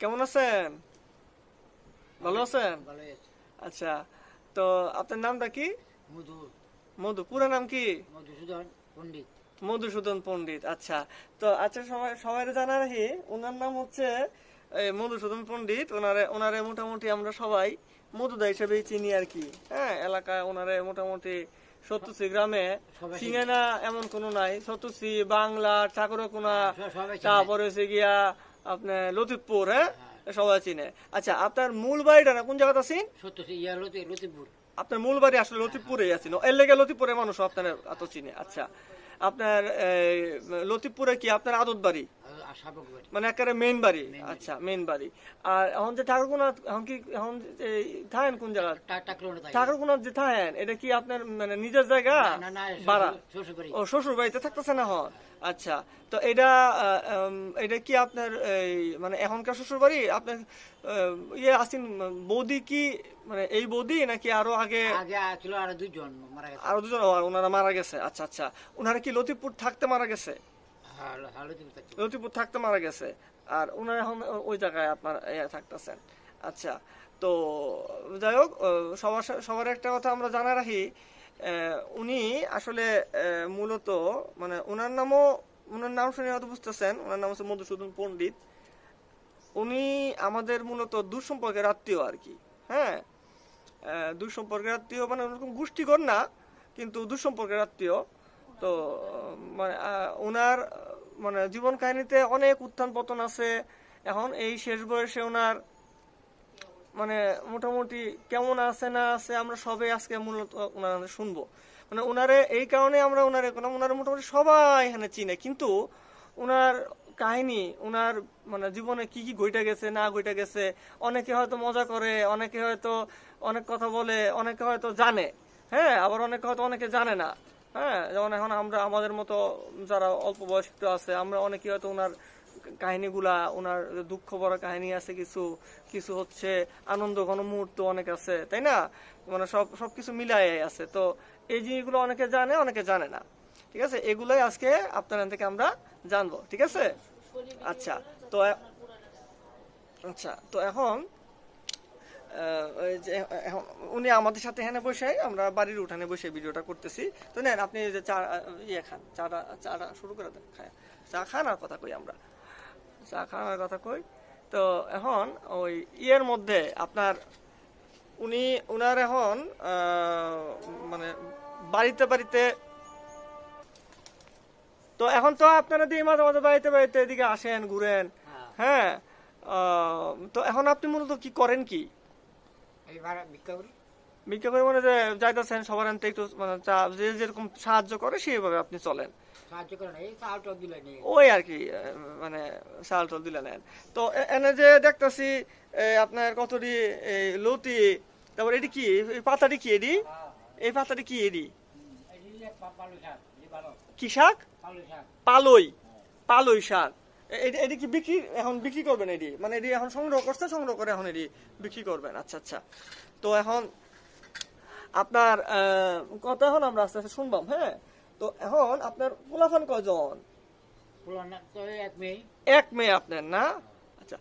কেমন আছেন? ভালো আছেন? ভালোই আছে। আচ্ছা, তো আপনার নামটা কি? মধু মধু, পুরো নাম কি? মধুসূদন পণ্ডিত। মধুসূদন পণ্ডিত। আচ্ছা, তো আচ্ছা, সবাই সবাই জানা রাখি, ওনার নাম হচ্ছে মধুসূদন পণ্ডিত। ওনারে ওনারে মোটামুটি আমরা সবাই মধুদা হিসেবেই চিনি আর কি। হ্যাঁ, এলাকায় ওনারে মোটামুটি সত্যশ্রী গ্রামে সবাই চিনে না এমন কোনো নাই। সত্যশ্রী, বাংলা, ঠাকুরকুনা, সবাই চেনে। তারপরে হচ্ছে গিয়া আপনার লতিফপুর, হ্যাঁ, সবাই চিনে। আচ্ছা, আপনার মূল বাড়িটা না কোন জায়গাতে আছেন? সত্যি লতিপুর। আপনার মূল বাড়ি আসলে লতিফপুরেই আছে, এর লেগে লতিফপুরের মানুষ আপনার এত চিনে। আচ্ছা, আপনার লতিফপুরে কি আপনার আদত বাড়ি, মানে একেবারে মেইন বাড়ি? আচ্ছা, মেইন বাড়ি। আর এখন যে ঠাকুরকুনা, এখন কি এখন থাকেন কোন জায়গা? ঠাকুরকুনা যে থাকেন, এটা কি আপনার মানে নিজের জায়গা ভাড়া? ও, শ্বশুর বাড়িতে থাকতেছে না এখন? আচ্ছা, তো এটা এটা কি আপনার মানে এখনকার শ্বশুর বাড়ি? আপনার ইয়ে আসেন বৌদি কি, মানে এই বৌদি নাকি আরো আগে? ছিল আরো দুজন মারা গেছে। আরো দুজন? ওনারা মারা গেছে। আচ্ছা আচ্ছা, ওনারা কি লতিফপুর থাকতে মারা গেছে? লতিফপুর থাকতে মারা গেছে, আর ওনারা এখন ওই জায়গায় আপনার থাকতেছেন। আচ্ছা, তো যাই হোক, সবার একটা কথা আমরা জানা রাখি, উনি আসলে মূলত মানে ওনার নাম শুনে হয়তো বুঝতেছেন, ওনার নাম হচ্ছে মধুসূদন পণ্ডিত। উনি আমাদের মূলত দূর সম্পর্কের আত্মীয় আর কি। হ্যাঁ, দূর সম্পর্কের আত্মীয়, মানে ওরকম গোষ্ঠীকর না, কিন্তু দূর সম্পর্কের আত্মীয়। তো মানে ওনার মানে জীবন কাহিনীতে অনেক উত্থান পতন আছে। এখন এই শেষ বয়সে ওনার মানে মোটামুটি কেমন আছে না আছে আমরা সবে আজকে মূলত ওনার শুনবো। মানে ওনারে এই কারণে আমরা ওনার মোটামুটি সবাই এখানে চিনে, কিন্তু ওনার কাহিনী, ওনার মানে জীবনে কি কি ঘটে গেছে না ঘটে গেছে, অনেকে হয়তো মজা করে, অনেকে হয়তো অনেক কথা বলে, অনেকে হয়তো জানে, হ্যাঁ, আবার অনেকে হয়তো অনেকে জানে না। হ্যাঁ, যেমন এখন আমরা আমাদের মতো যারা অল্প বয়স্ক আছে, আমরা অনেকে হয়তো ওনার কাহিনীগুলা, ওনার দুঃখ ভরা কাহিনী আছে কিছু, কিছু হচ্ছে আনন্দ ঘন মুহূর্ত অনেক আছে, তাই না? মানে সবকিছু মিলাই আছে। তো এই জিনিসগুলো অনেকে জানে, অনেকে জানে না। ঠিক আছে, এগুলাই আজকে আপনার থেকে আমরা জানবো। ঠিক আছে? আচ্ছা, তো আচ্ছা, তো এখন এখন উনি আমাদের সাথে এখানে বসে, আমরা বাড়ির উঠানে বসে ভিডিওটা করতেছি। তো নেন, আপনি যে চা ইয়ে খান, চাটা শুরু করে দেন, খায় চা খান আর কথা কই, আমরা চা খাওয়ার কথা কই। তো এখন ওই ইয়ের মধ্যে আপনার উনার এখন মানে বাড়িতে বাড়িতে, তো এখন তো আপনারা দিয়ে মাঝে মাঝে বাড়িতে বাড়িতে এদিকে আসেন, ঘুরেন। হ্যাঁ, তো এখন আপনি মূলত কি করেন? কি ভিক্ষা করে, মানে যে যাইতেছেন সবার আনতে একটু, মানে যে যেরকম সাহায্য করে সেইভাবে আপনি চলেন, ওই আর কি, মানে চাল টাল দিলে নেন। তো এনে যে দেখতেছি আপনার কতটি লতি, তারপর এটি কি, এই পাতাটি কি, এডি এই পাতাটি কি, এডি কি শাক? পালই, পালই শাক। এটি কি বিক্রি, এখন বিক্রি করবেন? এটি মানে এটি এখন সংগ্রহ করছে, সংগ্রহ করে এখন এটি বিক্রি করবেন। আচ্ছা আচ্ছা, তো এখন আপনার কথা এখন আমরা আস্তে আস্তে শুনবাম। হ্যাঁ, তো এখন আপনার পোলাফান কয়জন? এক মেয়ে আপনার না? আচ্ছা,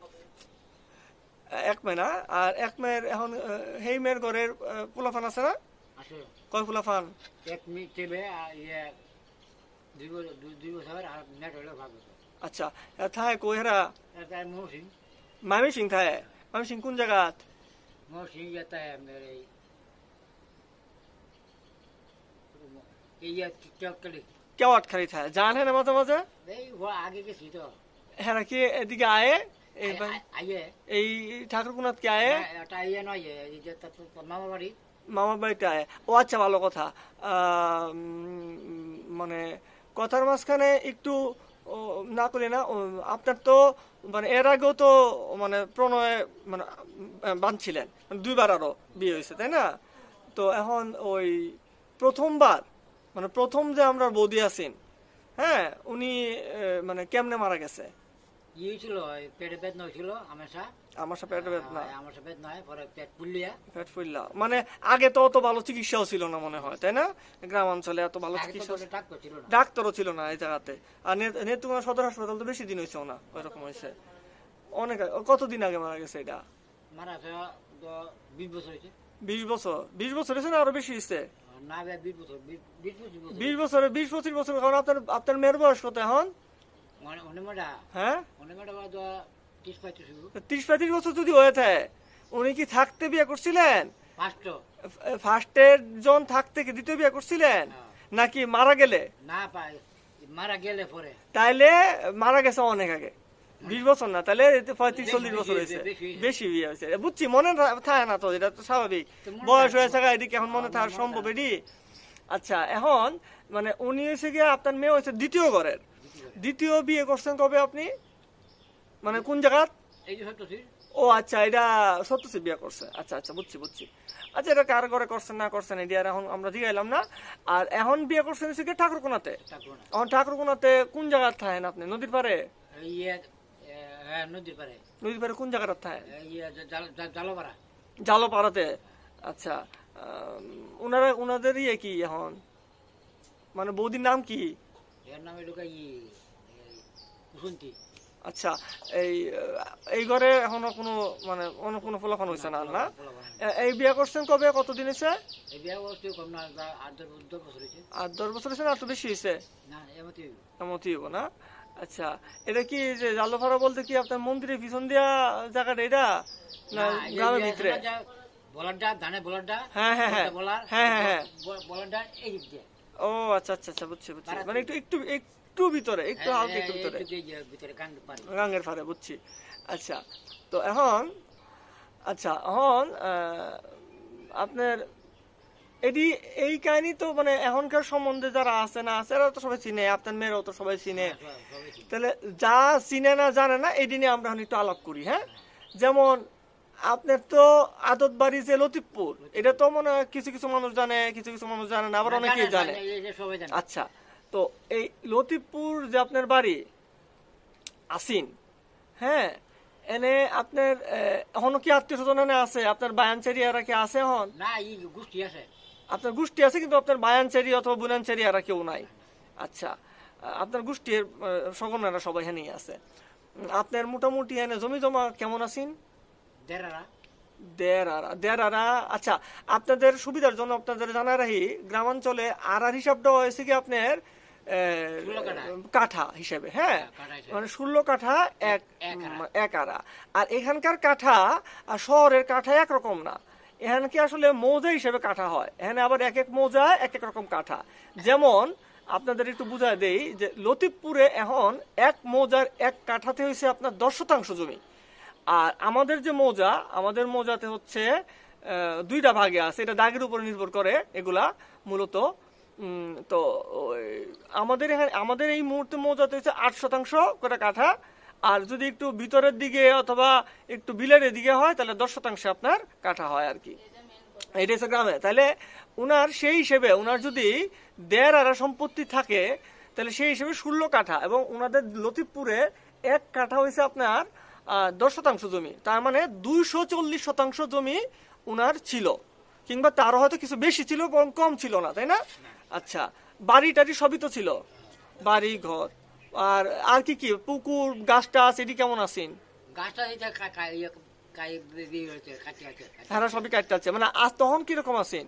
এক মেয়ে না, আর এক মেয়ের এখন সেই মেয়ের ঘরের পোলাফান আছে না? কয় পোলাফান? আচ্ছা, থায় কই হেরা? মামি সিং থায়? মামি সিং কোন জায়গাত? কেওয়াট খালি থায়, জান হ্যাঁ মাঝে মাঝে? হ্যাঁ, কি এদিকে আয়ে এই ঠাকুরকুনাত কি আয়ে? মামার বাড়িতে আয়ে? ও আচ্ছা, ভালো কথা। মানে কথার মাঝখানে একটু না করলে না, আপনার তো মানে এর আগেও তো মানে প্রণয় মানে বাঁধছিলেন, দুইবার আরো বিয়ে হয়েছে, তাই না? তো এখন ওই প্রথমবার, মানে প্রথম যে আমরা বৌদি আছেন, হ্যাঁ, উনি মানে কেমনে মারা গেছে? মানে আগে তো অত ভালো চিকিৎসাও ছিল না মনে হয়, তাই না? গ্রামাঞ্চলে এত ভালো চিকিৎসা, ডাক্তারও ছিল না এই জায়গাতে। আর নেত্রকোনা সদর হাসপাতাল তো বেশি দিন হয়েছে না, ওইরকম হয়েছে। অনেক কতদিন আগে মারা গেছে এটা? মারা গেছে তো 20 বছর হয়েছে। 20 বছর? 20 বছর হয়েছে না আরো বেশি হয়েছে? না ভাই 20 বছর 20 বছর 20 বছর? কারণ আপনার মেয়ের বয়স কত এখন? অনেক মেয়েটা হ্যাঁ, অনেক মেয়েটা তো 30-35 30-35 বছর যদি হয়ে থাকে, উনি কি থাকতে বিয়ে করছিলেন? পাঁচটো ফার্স্টের জন থাকতে কি দ্বিতীয় বিয়ে করছিলেন নাকি মারা গেলে? না পাই মারা গেলে পরে তাইলে মারা গেছে অনেক আগে। 20 বছর না, তাহলে 35-40 বছর হয়েছে, বেশি বিয়ে হয়েছে। বুঝছি, মনে থাকে না তো, এটা তো স্বাভাবিক, বয়স হয়েছে এদিকে, এখন মনে থাকা সম্ভব এটি? আচ্ছা, এখন মানে উনি হয়েছে গিয়ে, আপনার মেয়ে হয়েছে দ্বিতীয় ঘরের, দ্বিতীয় বিয়ে করছেন কবে আপনি, মানে কোন জায়গা? এই যে সত্যি ও আচ্ছা, এটা সত্যি বিয়ে করছে। আচ্ছা আচ্ছা, বুঝছি। আচ্ছা, এটা কার ঘরে করছেন না করছেন এটা আর এখন আমরা জিগাইলাম না। আর এখন বিয়ে করছেন হচ্ছে কি ঠাকুরকোনাতে? এখন ঠাকুরকোনাতে কোন জায়গায় থাকেন আপনি? নদীর পারে? নদীর পারে। নদীর পারে কোন জায়গাটা থাকেন? জালপাড়া। জালপাড়াতে? আচ্ছা, উনাদের ইয়ে কি এখন, মানে বৌদির নাম কি? এর নাম হলো কুসুন্তি। আচ্ছা, এই ঘরে এখনো কোনো মানে অন্য কোনো ফলাফল হয়েছে না? না, এই বিয়ে করছেন কবে, কতদিন হয়েছে? এই বিয়ে করতে কম না 8-10 বছর হয়েছে। 8-10 বছর হয়েছে না, আর তো বেশি হয়েছে? না এমতি হইব না। আচ্ছা, এটা কি যে জালপাড়া বলতে কি আপনার মন্দিরের পিছন দিয়া জায়গাটা এটা, না গ্রামের ভিতরে? বলারটা ধানে বলারটা। হ্যাঁ হ্যাঁ হ্যাঁ হ্যাঁ, বলারটা এই দিক দিয়ে। ও আচ্ছা আচ্ছা আচ্ছা, বুঝছি, মানে একটু একটু একটু ভিতরে, একটু হালকা একটু ভিতরে, গাঙ্গের পাড়ে, বুঝছি। আচ্ছা, তো এখন আপনার এই কাহিনী তো মানে এখনকার সম্বন্ধে যারা আছে না আছে, এরা তো সবাই চিনে, আপনার মেয়েরাও তো সবাই চিনে। তাহলে যা চিনে না জানে না এই দিনে আমরা একটু আলাপ করি। হ্যাঁ, যেমন আপনার তো আদত বাড়ি যে লতিফপুর, এটা তো মনে হয় কিছু কিছু মানুষ জানে, কিছু কিছু মানুষ জানে না, আবার অনেকেই জানে। আচ্ছা, তো এই লতিফপুর যে আপনার বাড়ি আসিন, হ্যাঁ, এনে আপনার এখনো কি আত্মীয় স্বজন আছে? আপনার বায়ানচেরি এরা কি আছে এখন? না, এই গোষ্ঠী আছে। আপনার গোষ্ঠী আছে, কিন্তু আপনার বায়ানচেরি অথবা বুনানচেরি এরা কেউ নাই? আচ্ছা, আপনার গোষ্ঠীর সগনেরা সবাই এখানেই আছে। আপনার মোটামুটি এনে জমি জমা কেমন আছেন? দেড়ারা। আচ্ছা, আপনাদের সুবিধার জন্য আপনাদের জানা রাখি, গ্রামাঞ্চলে আড়ার হিসাবটা হয়েছে কি আপনার কাঠা হিসেবে। হ্যাঁ, মানে 16 কাঠা এক আড়া। আর এখানকার কাঠা আর শহরের কাঠা একরকম না, এখানে কি আসলে মৌজা হিসেবে কাঠা হয়, এখানে আবার এক এক মৌজায় এক এক রকম কাঠা। যেমন আপনাদের একটু বুঝাই দেই যে লতিফপুরে এখন এক মৌজার এক কাঠাতে হয়েছে আপনার 10 শতাংশ জমি। আর আমাদের যে মৌজা, আমাদের মৌজাতে হচ্ছে 2টা ভাগে আছে, এটা দাগের উপর নির্ভর করে এগুলা মূলত। তো আমাদের এই মুহূর্তে মৌজাতে হচ্ছে 8 শতাংশ করে কাঠা, আর যদি একটু ভিতরের দিকে অথবা একটু বিলের দিকে হয় তাহলে 10 শতাংশ আপনার কাঠা হয় আর কি। এটা হচ্ছে গ্রামে। তাহলে উনার সেই হিসেবে, উনার যদি দেড় আড়া সম্পত্তি থাকে তাহলে সেই হিসেবে 16 কাঠা, এবং উনাদের লতিফপুরে এক কাঠা হয়েছে আপনার 10 শতাংশ জমি। তার মানে 240 শতাংশ জমি উনার ছিল, কিংবা তারও হয়তো কিছু বেশি ছিল, বরং কম ছিল না, তাই না? আচ্ছা, বাড়ি টাড়ি সবই তো ছিল, বাড়ি ঘর। আর কি কি পুকুর গাছ টাছ এটি কেমন আছেন? হ্যাঁ, সবই কাটতে আছে। মানে আজ তখন কিরকম আছেন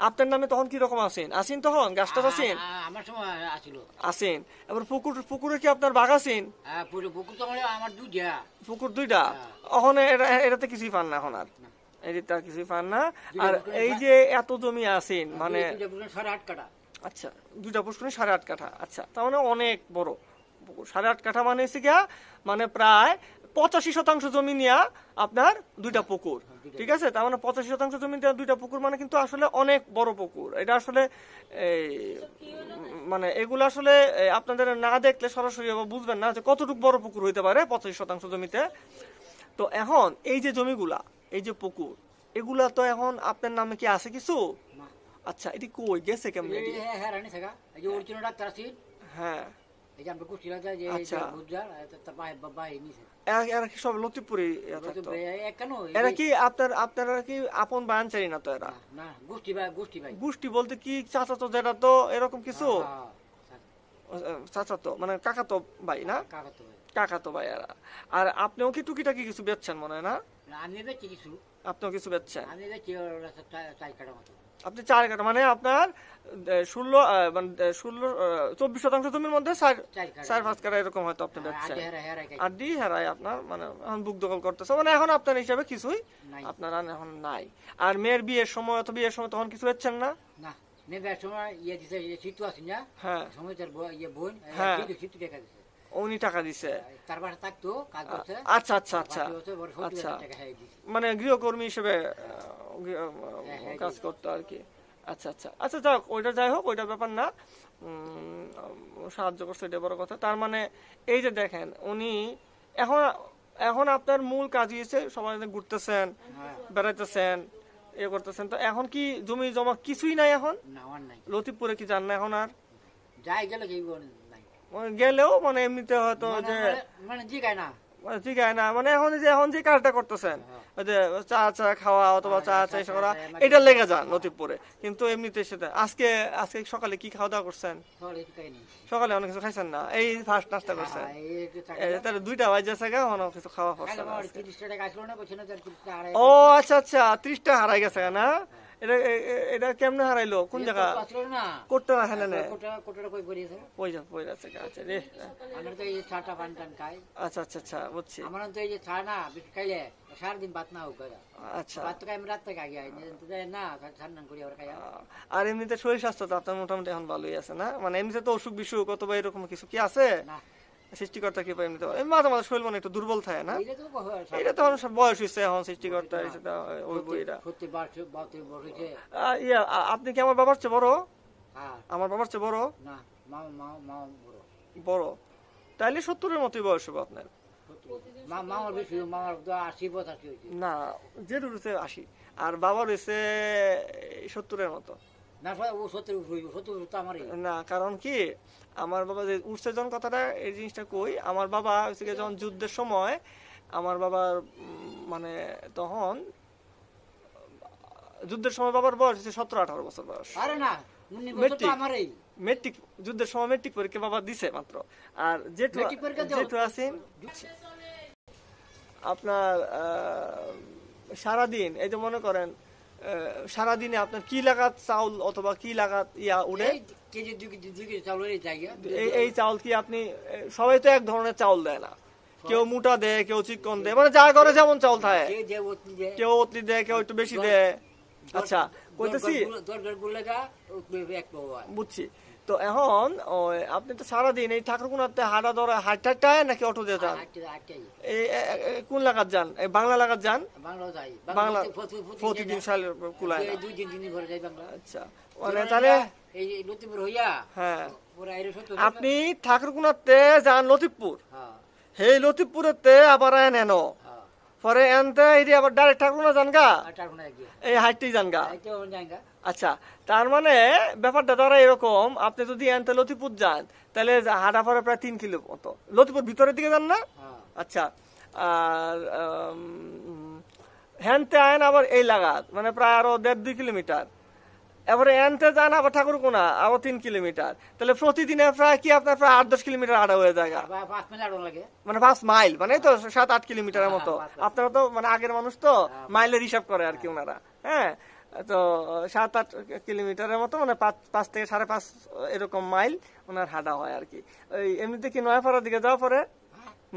আপনার নামে, তখন কিরকম আছেন তখন গাছ টাছ আছেন? আমার সময় আছেন। এবার পুকুরে কি আপনার বাঘ আছেন? পুকুর 2টা। ওখানে এটাতে কিছুই পান না এখন, আর এটাতে আর কিছুই পান না। আর এই যে এত জমি আছেন, মানে 8.5 কাঠা। আচ্ছা, 2টা পুষ্করণী 8.5 কাঠা। আচ্ছা, তার মানে অনেক বড় পুকুর। 8.5 কাঠা মানে হচ্ছে গিয়া মানে প্রায় 85 শতাংশ জমি নিয়ে আপনার 2টা পুকুর। ঠিক আছে, তার মানে 85 শতাংশ জমি নিয়ে 2টা পুকুর মানে কিন্তু আসলে অনেক বড় পুকুর। এটা আসলে মানে এগুলো আসলে আপনাদের না দেখলে সরাসরি বুঝবেন না যে কতটুকু বড় পুকুর হইতে পারে 85 শতাংশ জমিতে। তো এখন এই যে জমিগুলা, এই যে পুকুর, এগুলা তো এখন আপনার নামে কি আছে কিছু? আচ্ছা, এটি কই গেছে কেমনে? হ্যাঁ, এরা কি সব লতিফপুরে? এরা কি আপনারা কি আপন বায়ানচারি না তো? এরা গোষ্ঠী বলতে কি চাচা তো, যেটা তো এরকম কিছু চাচা তো মানে কাকা তো ভাই না? কাকাতো ভাইয়ারা। আর আপনিও কি টুকিটাকি কিছু বেচছেন মনে হয় না? না, আমি বেচি কিছু, আপনিও কিছু বেচছেন? আমি বেচি ওর 4 কাটা মতো। আপনি 4 কাঠা মানে আপনার 16 মানে 24% জমির মধ্যে 4-5 কাঠা এরকম হয়তো আপনি বেচছেন। আর ডি হেরাই আপনার মানে এখন বুক দখল করতেছে, মানে এখন আপনার হিসাবে কিছুই আপনার এখন নাই। আর মেয়ের বিয়ের সময় অথবা বিয়ের সময় তখন কিছু বেচছেন না? না, মেয়ের সময় ইয়ে দিছে, সিটু আছে না, হ্যাঁ সময় তার ইয়ে বোন হ্যাঁ সিটু টাকা দিছে, উনি টাকা দিছে। তার বাসা থাকতো, কাজ করছে। আচ্ছা আচ্ছা আচ্ছা আচ্ছা, টাকা হয়ে দিছে। মানে গৃহকর্মী হিসেবে কাজ করতো আর কি। আচ্ছা আচ্ছা আচ্ছা, যাক ওইটা যাই হোক, ওইটা ব্যাপার না। সাহায্য করছে, এটা বড় কথা। তার মানে এই যে দেখেন উনি এখন এখন আপনার মূল কাজ হয়েছে সবাই ঘুরতেছেন, বেড়াইতেছেন, ইয়ে করতেছেন। তো এখন কি জমি জমা কিছুই নাই এখন? না, আমার নাই। লতিফপুরে কি যান না এখন আর? যাই গেলে যাইব নাই, গেলেও মানে এমনিতে হয়তো যে মানে জিগায় না, ঠিক আছে না, মানে এখন যে কাজটা করতেছেন ওই যে চা খাওয়া অথবা চা এসে করা, এটা লেগে যান লতিফপুরে। কিন্তু এমনিতে সেটা আজকে আজকে সকালে কি খাওয়া দাওয়া করছেন? সকালে অনেক কিছু খাইছেন না, এই ফার্স্ট নাস্তা করছেন? তাহলে 2টা বাজে গা, অনেক কিছু খাওয়া করছেন। ও আচ্ছা আচ্ছা, 30 টাকা হারাই গেছে না? এটা এটা কেমনে হারাইলো? কোন জায়গা করতে না হেলে না? আচ্ছা রে, আচ্ছা আচ্ছা আচ্ছা, বুঝছি। আমার তো এই যে চা না খাইলে সারাদিন ভাত না হোক, আচ্ছা, ভাত তো আমি রাত থেকে আগে না স্নান করি আবার খাই। আর এমনিতে শরীর স্বাস্থ্য তো আপনার মোটামুটি এখন ভালোই আছে না? মানে এমনিতে তো অসুখ বিসুখ অথবা এরকম কিছু কি আছে? না, সৃষ্টিকর্তা কি এমনিতে মাঝে মাঝে শরীর মনে একটু দুর্বল থাকে না? এটা তো এখন বয়স হয়েছে, এখন সৃষ্টিকর্তা ওই বইটা। ইয়া, আপনি কি আমার বাবার চেয়ে বড়? আমার বাবার চেয়ে বড়? না, বড়, তাইলে 70-এর মতোই বয়স হবে আপনার। মামার বেশি, মামার 80-85 হয়েছে। না, যে রয়েছে 80 আর বাবা রয়েছে 70-এর মতো। না, ও 70 তো আমারই না, কারণ কি আমার বাবা যে উঠছে যখন কথাটা, এই জিনিসটা কই, আমার বাবা হচ্ছে যখন যুদ্ধের সময় আমার বাবার মানে তখন যুদ্ধের সময় বাবার বয়স হচ্ছে 17-18 বছর বয়স। আরে না, মেট্রিক যুদ্ধের সময় মেট্রিক পরীক্ষা বাবা দিছে মাত্র। আর যেটু আছেন আপনার সারাদিন, এই যে মনে করেন সারাদিনে আপনার কি লাগাত চাউল অথবা কি লাগাত ইয়া উড়ে, এই চাউল কি আপনি, সবাই তো এক ধরনের চাউল দেয় না, কেউ মোটা দেয়, কেউ চিকন দেয়, মানে যা ঘরে যেমন চাউল থাকে, কেউ অতলি দেয়, কেউ একটু বেশি দেয়। আচ্ছা, কইতেছি বুঝছি। তো এখন আপনি তো সারাদিন এই ঠাকুরকুনাতে হাঁটা ধরা হাঁটাটায় নাকি অটো দিয়ে যান? কোন লাগাত যান? এই বাংলা লাগাত যান? বাংলা প্রতিদিন কুলায় না? আচ্ছা, মানে তাহলে হ্যাঁ, আপনি ঠাকুরকুনাতে যান লতিফপুর, সেই লতিফপুরেতে আবার নেন পরে এনতে এই আবার ডাইরেক্ট ঠাকুরকুনা যান গা, এই হাইটেই যান গা। আচ্ছা, তার মানে ব্যাপারটা ধরা এরকম, আপনি যদি এনতে লতিফপুর যান তাহলে হাঁটা পরে প্রায় 3 কিলো মতো, লতিফপুর ভিতরের দিকে যান না? আচ্ছা, আর হ্যানতে আইন আবার এই লাগাত মানে প্রায় আরো 1.5-2 কিলোমিটার, এবারে এনতে যান আবার ঠাকুরকুনা আবার 3 কিলোমিটার, তাহলে প্রতিদিনে প্রায় কি আপনার প্রায় 8-10 কিলোমিটার হাঁটা হয়ে যায়, মানে 5 মাইল, মানে তো 7-8 কিলোমিটারের মতো। আপনারা তো মানে আগের মানুষ তো মাইলের হিসাব করে আর কি ওনারা, হ্যাঁ, তো 7-8 কিলোমিটারের মতো, মানে 5 থেকে 5.5 এরকম মাইল ওনার হাঁটা হয় আর কি। ওই এমনিতে কি নয়াপাড়ার দিকে যাওয়া পরে,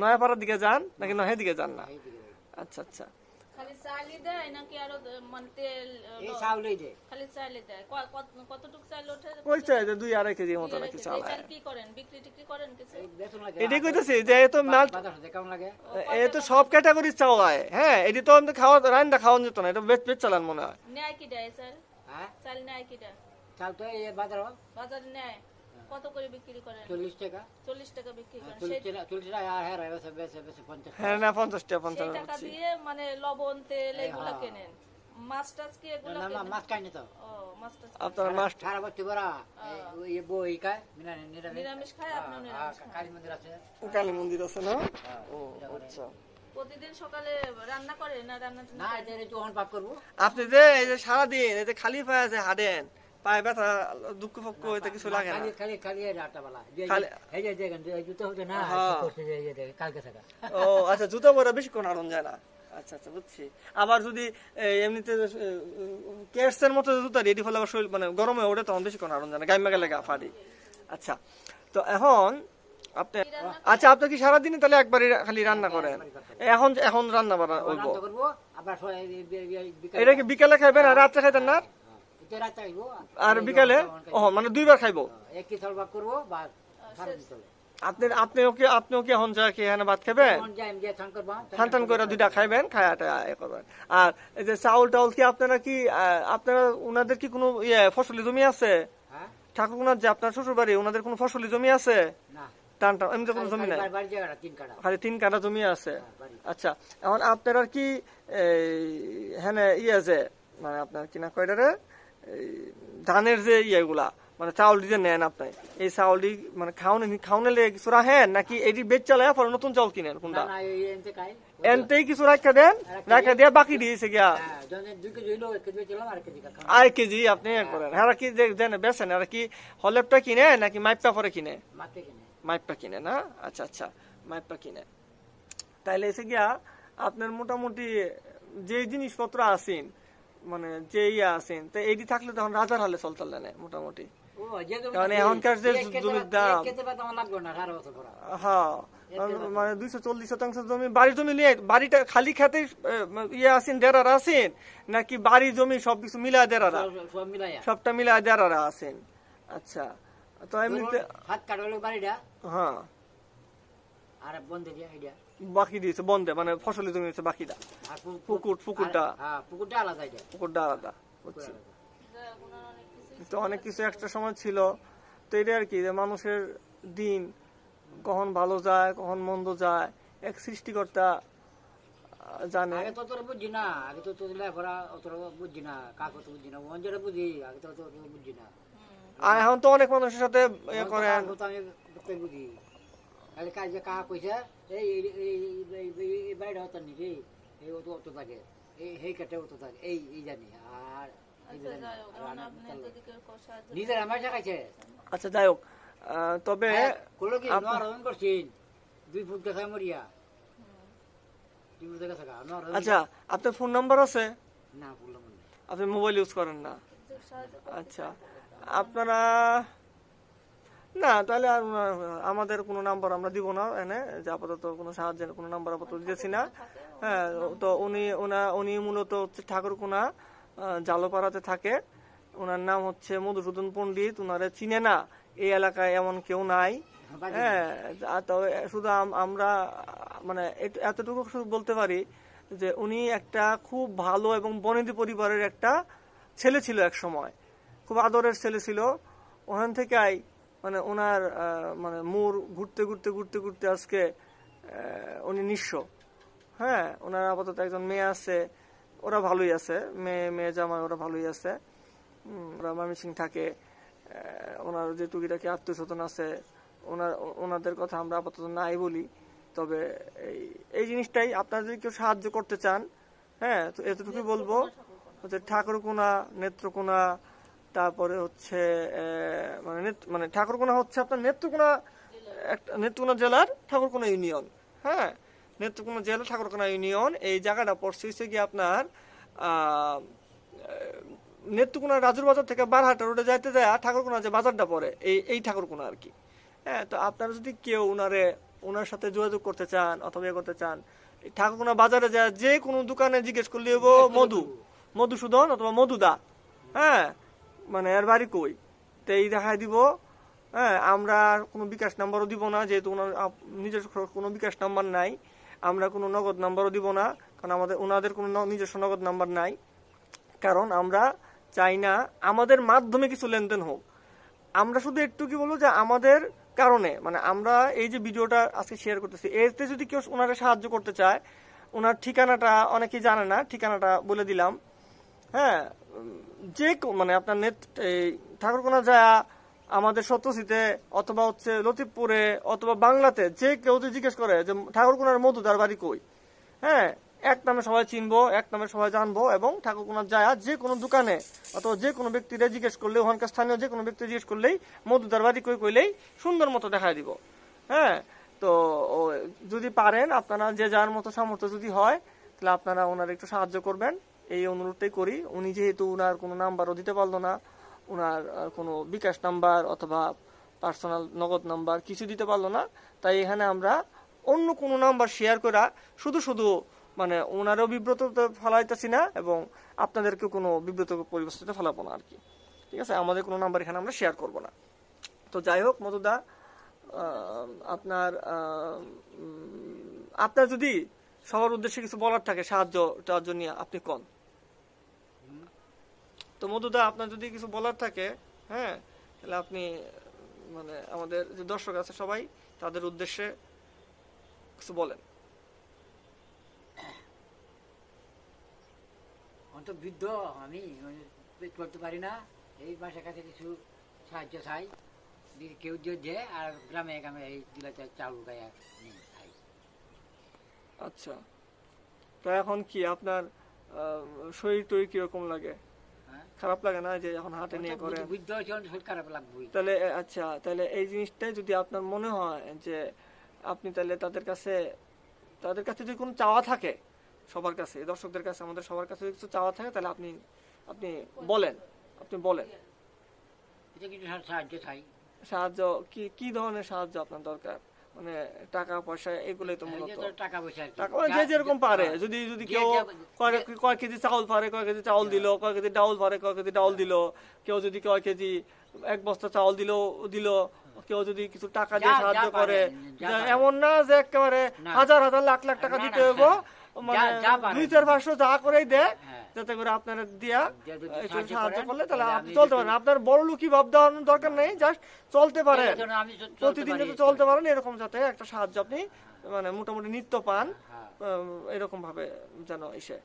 নয়াপাড়ার দিকে যান নাকি নহে দিকে যান না? আচ্ছা আচ্ছা, খালি চালই দেয় নাকি আরো মানে তেল? এই চাউলই দেয়, খালি চালই দেয়। কতটুকু চাল ওঠে? ওই চাই যে 2-2.5 কেজি মতো নাকি চাল। চাল কি করেন, বিক্রি টিক্রি করেন কিছু? এটাই কইতেছি যে এ তো মাল, এ তো সব ক্যাটাগরির চাউল হয়, হ্যাঁ, এটি তো আমাদের খাওয়া রান্না খাওয়ানো যেত না, এটা বেচ চালান মনে হয়। নেয় কি দেয় স্যার? চাল নেয় কি দেয়? চাল তো এই বাজারে নেয়, কত করে বিক্রি করেন? 40 টাকা। 40 টাকা বিক্রি করেন? 40 টাকা আর হ্যাঁ বেশি 50। হ্যাঁ না, 50 টাকা সেই টাকা দিয়ে মানে লবণ তেল এগুলো কেনেন? মাছ টাছ কি এগুলো? না, মাছ খাই না তো। ও, মাছ টাছ আপনার মাছ সারা বছর বড় এই বই খায়, নিরামিষ খায়। আপনার নিরামিষ কালী মন্দির আছে, কালী মন্দির আছে না? ও আচ্ছা, প্রতিদিন সকালে রান্না করেন না? রান্না না, এটা যখন পাক করব। আপনি যে এই যে সারাদিন এই যে খালি পায়ে যে হাঁটেন, পায়ে ব্যথা দুঃখ পক্ষ হইতে কিছু লাগে না? খালি খালি খালি এই রাতটা বেলা খালি- এই যে দেখেন এই জুতো হতে না হ্যাঁ। করতে যে এই যে দেখেন কালকে থাকা ও আচ্ছা, জুতা পরে বেশিক্ষণ আরাম যায় না। আচ্ছা আচ্ছা, বুঝছি। আবার যদি এমনিতে কেটসের মতো জুতা রেডি হলে আবার শরীর মানে গরমে ওঠে, তখন বেশিক্ষণ আরাম যায় না, গাইমা গেলে গা ফাটি। আচ্ছা, তো এখন আপনি আচ্ছা, আপনি কি সারাদিনে তাহলে একবারই খালি রান্না করেন? এখন এখন রান্না বান্না হইব? রান্না করবো আবার বিকালে এটা কি বিকালে খাইবেন আর রাত্রে খাইতেন না? এটা রাতে খাইবো আর বিকালে ও মানে দুইবার খাইবো? এক কি সলবাক করবো বা সারাদিন চলে আপনিও কি এখন যা কি এখানে ভাত খাবেন? তখন যাই যে থান করবো টান করে দুইটা খাইবেন, খায়াটা করবেন। আর এই যে চাউল টাউল কি আপনারা কি আপনারা উনাদের কি কোনো ফসলি জমি আছে? হ্যাঁ ঠাকুরনাথ যে আপনার শ্বশুর বাড়ি, ওনাদের কোনো ফসলি জমি আছে? না টান এমনিতে কোনো জমি নাই, বাড়ি জায়গাটা 3 কাঠা খালি 3 কাঠা জমি আছে। বাড়ি আচ্ছা, এখন আপনারা কি হ্যাঁ আছে মানে আপনার কিনা কয়টারে ধানের যে ইয়েগুলা মানে চাউল দিয়ে নেন আপনি, এই চাউলটি মানে খাওয়ালে কিছু রাখেন নাকি এটি বেচ চালায় পরে নতুন চাউল কিনেন? কোনটা? না এই এনতে খাই এনতেই কিছু রাখা দেন, রাখা দিয়ে বাকি দিয়েছে গিয়া হ্যাঁ যখন 2 কেজি হইলো 1 কেজি ছিলাম আর 1 কেজি খাম আর কেজি আপনি করেন। হ্যাঁ, কি বেছেন? আর কি হলেপটা কিনে নাকি মাইপটা পরে কিনে? মাতে কিনে মাইপটা কিনে না? আচ্ছা আচ্ছা, মাইপটা কিনে। তাইলে এসে গিয়া আপনার মোটামুটি যে জিনিসপত্র আছেন মানে যে আছেন, তো এইটি থাকলে তখন রাজার হালে চলতেন মোটামুটি। ও যে কারণ এখনকার যে জমির দাম, কেতে পাতা আমার লাগবে না 18 বছর পর হ্যাঁ মানে 240% জমি বাড়ি জমি নিয়ে বাড়িটা খালি খেতে আছেন দেড়ারা আছেন নাকি বাড়ি জমি সবকিছু মিলা দেড়ারা? সব মিলাইয়া সবটা মিলা দেড়ারা আছেন। আচ্ছা, তো এমনিতে হাত কাট হলো বাড়িটা হ্যাঁ আর বন্ধে দিয়া আইডিয়া বাকি দিয়েছে বন্ধে, মানে ফসলি জমি হচ্ছে বাকিটা, আর পুকুরটা হ্যাঁ পুকুরটা আলাদা আইডিয়া পুকুরটা আলাদা। বুঝছি। ওনার অনেক কিছু তো অনেক কিছু একটা সময় ছিল, তো এটা আর কি যে মানুষের দিন কখন ভালো যায় কখন মন্দ যায় এক সৃষ্টিকর্তা জানে। আগে তো তোরা বুঝছি না, আগে তো তোর লেখাপড়া অতটা বুঝছি না, কাকু তো বুঝছি না, ওন যেটা বুঝি আগে তো অত বুঝছি না। আর এখন তো অনেক মানুষের সাথে করেন, কাকু তো আমি কোথায় বুঝি খালি কাজ যে কাকা কইছে এই এই বাড়িটা হতো নি রে এই অত থাকে এই কাটে অত থাকে এই জানি আর আচ্ছা যাই হোক, এখন আপনি যদি কেউ সাহায্য নিজের আমার দেখাইছে আচ্ছা যাই হোক, তবে করলো কি নরম করছেন 2 ফুট দেখা মরিয়া 2 ফুট দেখা থাকা নরম। আচ্ছা, আপনার ফোন নাম্বার আছে? না বললাম না আপনি মোবাইল ইউজ করেন না? সাহায্য আচ্ছা, আপনারা না তাহলে আর আমাদের কোনো নাম্বার আমরা দিব না এনে, যে আপাতত কোনো সাহায্যের কোনো নাম্বার আপাতত দিতেছি না। হ্যাঁ, তো উনি মূলত হচ্ছে ঠাকুরকুনা জালোপাড়াতে থাকে। ওনার নাম হচ্ছে মধুসূদন পণ্ডিত। ওনারে চিনে না এই এলাকায় এমন কেউ নাই। হ্যাঁ, তবে শুধু আমরা মানে এতটুকু শুধু বলতে পারি যে উনি একটা খুব ভালো এবং বনেদি পরিবারের একটা ছেলে ছিল, এক সময় খুব আদরের ছেলে ছিল। ওখান থেকেই মানে ওনার মানে মুর ঘুরতে ঘুরতে ঘুরতে ঘুরতে আজকে উনি নিঃস্ব। হ্যাঁ, ওনার আপাতত একজন মেয়ে আছে, ওরা ভালোই আছে, মেয়ে জামাই ওরা ভালোই আছে। ওরা ময়মনসিংহ থাকে। ওনার যে টুকিটাকি আত্মীয় স্বজন আছে ওনাদের কথা আমরা আপাতত নাই বলি। তবে এই জিনিসটাই আপনারা যদি কেউ সাহায্য করতে চান, হ্যাঁ, তো এতটুকুই বলবো হচ্ছে ঠাকুরকুনা, নেত্রকোনা, তারপরে হচ্ছে মানে ঠাকুরকুনা হচ্ছে আপনার নেত্রকোনা জেলার ঠাকুরকুনা ইউনিয়ন। হ্যাঁ, নেত্রকোনা জেলা ঠাকুরকুনা ইউনিয়ন। এই জায়গাটা পড়ছে হচ্ছে গিয়ে আপনার নেত্রকোনা রাজুর বাজার থেকে বারহাটা রোডে যাইতে যায় ঠাকুরকুনা যে বাজারটা পড়ে এই ঠাকুরকুনা আর কি। হ্যাঁ, তো আপনারা যদি কেউ ওনার সাথে যোগাযোগ করতে চান অথবা করতে চান, ঠাকুরকুনা বাজারে যায় যে কোনো দোকানে জিজ্ঞেস করলে মধুসূদন অথবা মধুদা, হ্যাঁ, মানে এর বাড়ি কই, তো এই দেখায় দিব। হ্যাঁ, আমরা কোনো বিকাশ নাম্বারও দিব না, যেহেতু নিজস্ব কোনো বিকাশ নাম্বার নাই। আমরা কোনো নগদ নাম্বারও দিব না, কারণ ওনাদের কোনো নিজস্ব নগদ নাম্বার নাই। কারণ আমরা চাই না আমাদের মাধ্যমে কিছু লেনদেন হোক। আমরা শুধু একটু কি বলবো যে আমাদের কারণে মানে আমরা এই যে ভিডিওটা আজকে শেয়ার করতেছি, এতে যদি কেউ ওনারা সাহায্য করতে চায়, ওনার ঠিকানাটা অনেকেই জানে না, ঠিকানাটা বলে দিলাম। হ্যাঁ, যে মানে আপনার ঠাকুরকুনা যায় আমাদের সত্যসিতে অথবা হচ্ছে লতিফপুরে অথবা বাংলাতে যে কেউ যদি জিজ্ঞেস করে যে ঠাকুরকুনার মধুদার বাড়ি কই, হ্যাঁ, এক নামে সবাই চিনবো, এক নামে সবাই জানবো, এবং ঠাকুরকুনার যায় যে কোনো দোকানে অথবা যে কোনো ব্যক্তিরা জিজ্ঞেস করলে, ওখানকার স্থানীয় যে কোনো ব্যক্তি জিজ্ঞেস করলেই মধুদার বাড়ি কইলেই সুন্দর মতো দেখায় দিব। হ্যাঁ, তো যদি পারেন আপনারা যে যার মতো সামর্থ্য যদি হয় তাহলে আপনারা ওনার একটু সাহায্য করবেন, এই অনুরোধটাই করি। উনি যেহেতু ওনার কোনো নাম্বারও দিতে পারলো না, ওনার কোনো বিকাশ নাম্বার অথবা পার্সোনাল নগদ নাম্বার কিছু দিতে পারলো না, তাই এখানে আমরা অন্য কোনো নাম্বার শেয়ার করা শুধু শুধু মানে ওনারও বিব্রত ফেলাইতেছি না এবং আপনাদেরকে কোনো বিব্রত পরিবেশতে ফেলাবো না আর কি। ঠিক আছে, আমাদের কোনো নাম্বার এখানে আমরা শেয়ার করব না। তো যাই হোক মধুদা, আপনার যদি সবার উদ্দেশ্যে কিছু বলার থাকে সাহায্য নিয়ে আপনি কোন। তো মধুদা, আপনার যদি কিছু বলার থাকে, হ্যাঁ, তাহলে আপনি মানে আমাদের যে দর্শক আছে সবাই তাদের উদ্দেশ্যে কিছু বলেন। অন্ত বৃদ্ধ আমি পেট করতে পারি না, এই মাসের কাছে কিছু সাহায্য চাই, কেউ দিয়ে আর গ্রামে গ্রামে এই দিলাতে চাউল গায়ে খাই। আচ্ছা, তো এখন কি আপনার শরীর টরীর কিরকম লাগে? খারাপ লাগে না যে এখন হাটে নিয়ে করে? বৃদ্ধ শরীর খারাপ লাগবে। তাহলে আচ্ছা, তাহলে এই জিনিসটাই যদি আপনার মনে হয় যে আপনি তাহলে তাদের কাছে যদি কোনো চাওয়া থাকে, সবার কাছে, দর্শকদের কাছে, আমাদের সবার কাছে যদি কিছু চাওয়া থাকে তাহলে আপনি বলেন। সাহায্য চাই। সাহায্য কি ধরনের সাহায্য আপনার দরকার? মানে টাকা পয়সা এগুলোই তো মূলত। টাকা পয়সা যে যেরকম পারে, যদি কেউ কয় কেজি চাউল পারে কয় কেজি চাউল দিল, কয় কেজি ডাউল পারে কয় কেজি ডাউল দিল, কেউ যদি কয় কেজি এক বস্তা চাউল দিল, কেউ যদি কিছু টাকা দিয়ে সাহায্য করে, এমন না যে একেবারে হাজার হাজার লাখ লাখ টাকা দিতে হইব, মানে 2-4-500 যা করেই দেয়, যাতে করে আপনারা দিয়া সাহায্য করলে তাহলে আপনি চলতে পারেন। আপনার বড় লোকই ভাব দেওয়ার দরকার নেই, জাস্ট চলতে পারেন, প্রতিদিন যাতে চলতে পারেন এরকম যাতে একটা সাহায্য আপনি মানে মোটামুটি নিত্য পান, এরকম ভাবে যেন এসে।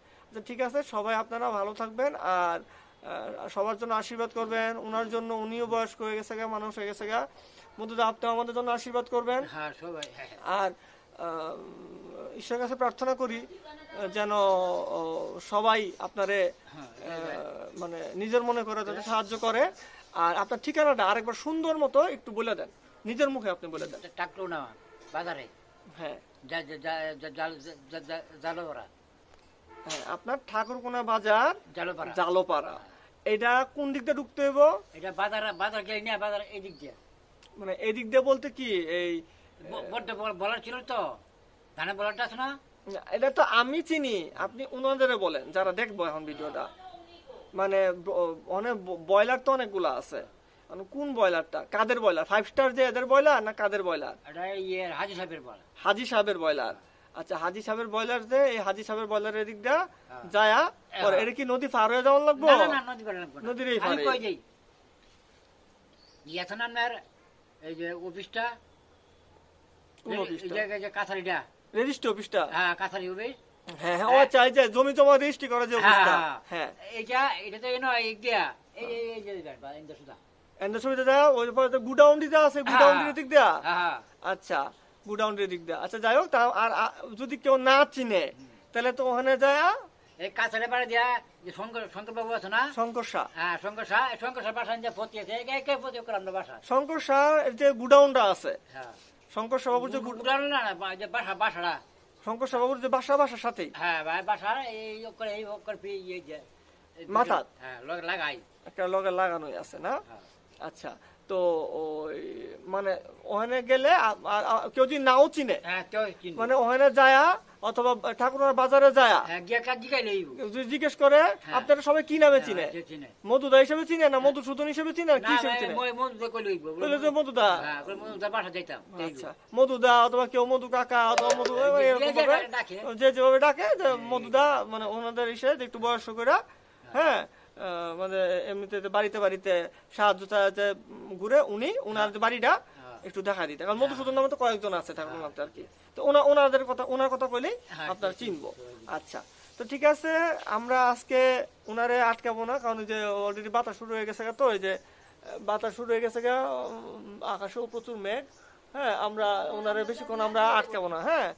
ঠিক আছে, সবাই আপনারা ভালো থাকবেন আর সবার জন্য আশীর্বাদ করবেন। উনার জন্য, উনিও বয়স্ক হয়ে গেছে গা, মানুষ হয়ে গেছে গা, মধুদা আপনি আমাদের জন্য আশীর্বাদ করবেন। আর ঈশ্বরের কাছে প্রার্থনা করি যেন সবাই আপনারে মানে নিজের মনে করে যাতে সাহায্য করে। আর আপনার ঠিকানাটা আরেকবার সুন্দর মতো একটু বলে দেন, নিজের মুখে আপনি বলে দেন। টাকরুনা বাজারে, হ্যাঁ, জালোপাড়া। হ্যাঁ, আপনার ঠাকুরকোনা বাজার, জালোপাড়া। এটা কোন দিক দিয়ে ঢুকতে হইব? এটা বাজার গেলে না, বাজার এদিক দিয়ে। মানে এদিক দিয়ে বলতে কি, এই বলার ছিল তো, ধানের বলারটা আছে না? এটা তো আমি চিনি, আপনি উনাদের বলেন যারা দেখবো এখন ভিডিওটা। মানে অনেক বয়লার তো অনেকগুলো আছে, কোন বয়লারটা, কাদের বয়লার? 5 স্টার যে এদের বয়লার না কাদের বয়লার? হাজি সাহেবের বয়লার। হাজি সাহেবের বয়লার। আচ্ছা, হাজি সাহেবের বয়লার যে, এই হাজি সাহেবের বয়লার এদিক দিয়ে যায়া পরে এটা কি নদী পার হয়ে যাওয়ার লাগবো? না, নদী পার লাগবে না, নদীর এই পারে। এখন আপনার এই যে অফিসটা, কোন অফিসটা? কাছারিটা, রেজিস্ট্রি অফিসটা? হ্যাঁ, কাছারি অফিস। হ্যাঁ, ও আচ্ছা, এই যে জমি জমা রেজিস্ট্রি করা যে অফিসটা। হ্যাঁ, এটা তো এই দিয়া এই যে সুদা এন্ড সুবিধা দাও, ওই পরে তো গুডাউন দিতে আছে, গুডাউন দিক দিয়া। আচ্ছা, গুডাউন দিক দিয়া। আচ্ছা, যাই হোক, আর যদি কেউ না চিনে তাহলে তো ওখানে যায় এই কাছারে পাড়ে দিয়া যে শঙ্কর বাবু আছে না, শঙ্কর শাহ। হ্যাঁ, শঙ্কর শাহ বাসা যে পতি আছে, কে পতি করে আমরা বাসা। শঙ্কর শাহ যে গুডাউনটা আছে, শঙ্কর শাহ বাবুর যে গুডাউন না, যে বাসাটা, শঙ্কর শাহ বাবুর যে বাসার সাথেই। হ্যাঁ, বাসার এই করে মাথা, হ্যাঁ, লাগাই একটা লগে লাগানোই আছে না? আচ্ছা, তো ওই মানে ওখানে গেলে কেউ যদি নাও চিনে, মানে ওখানে যায় অথবা ঠাকুরের বাজারে যায় জিজ্ঞেস করে আপনারা সবাই কি নামে চিনে? মধুদা হিসেবে চিনে না মধুসূদন হিসেবে চিনে, কি হিসেবে চিনে? মধুদা। আচ্ছা, মধুদা অথবা কেউ মধু কাকা অথবা মধু, যে যেভাবে ডাকে মধুদা, মানে ওনাদের হিসেবে একটু বয়স্ক করে, হ্যাঁ, মানে এমনিতে বাড়িতে বাড়িতে সাহায্য ঘুরে উনি ওনার বাড়িটা একটু দেখা দিতে, কারণ মধুসূদন নামে তো কয়েকজন আছে ঠাকুর নামতে আর কি। তো ওনার কথা কইলেই আপনারা চিনবো। আচ্ছা, তো ঠিক আছে, আমরা আজকে ওনারে আটকাবো না, কারণ যে অলরেডি বাতাস শুরু হয়ে গেছে, তো এই যে বাতাস শুরু হয়ে গেছে, আকাশেও প্রচুর মেঘ। হ্যাঁ, আমরা ওনারে বেশিক্ষণ আমরা আটকাবো না। হ্যাঁ,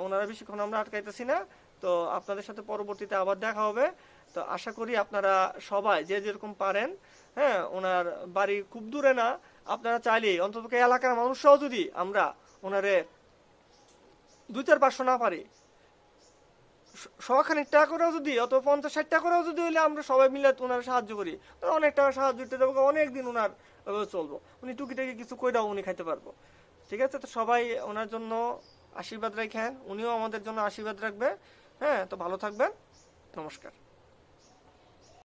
ওনারা বেশিক্ষণ আমরা আটকাইতেছি না। তো আপনাদের সাথে পরবর্তীতে আবার দেখা হবে। তো আশা করি আপনারা সবাই যে যেরকম পারেন, হ্যাঁ, ওনার বাড়ি খুব দূরে না, আপনারা চাইলেই অন্তত এলাকার মানুষরাও যদি আমরা ওনারে 2-4-500 না পারি, 100 টাকা করেও যদি, অথবা 50-60 টাকা করেও যদি হইলে আমরা সবাই মিলে ওনার সাহায্য করি, অনেক টাকা সাহায্য দিতে দেবো, অনেকদিন ওনার চলবো, উনি টুকিটাকি কিছু কইরাও উনি খাইতে পারবো। ঠিক আছে, তো সবাই ওনার জন্য আশীর্বাদ রাখেন, উনিও আমাদের জন্য আশীর্বাদ রাখবে। হ্যাঁ, তো ভালো থাকবেন, নমস্কার।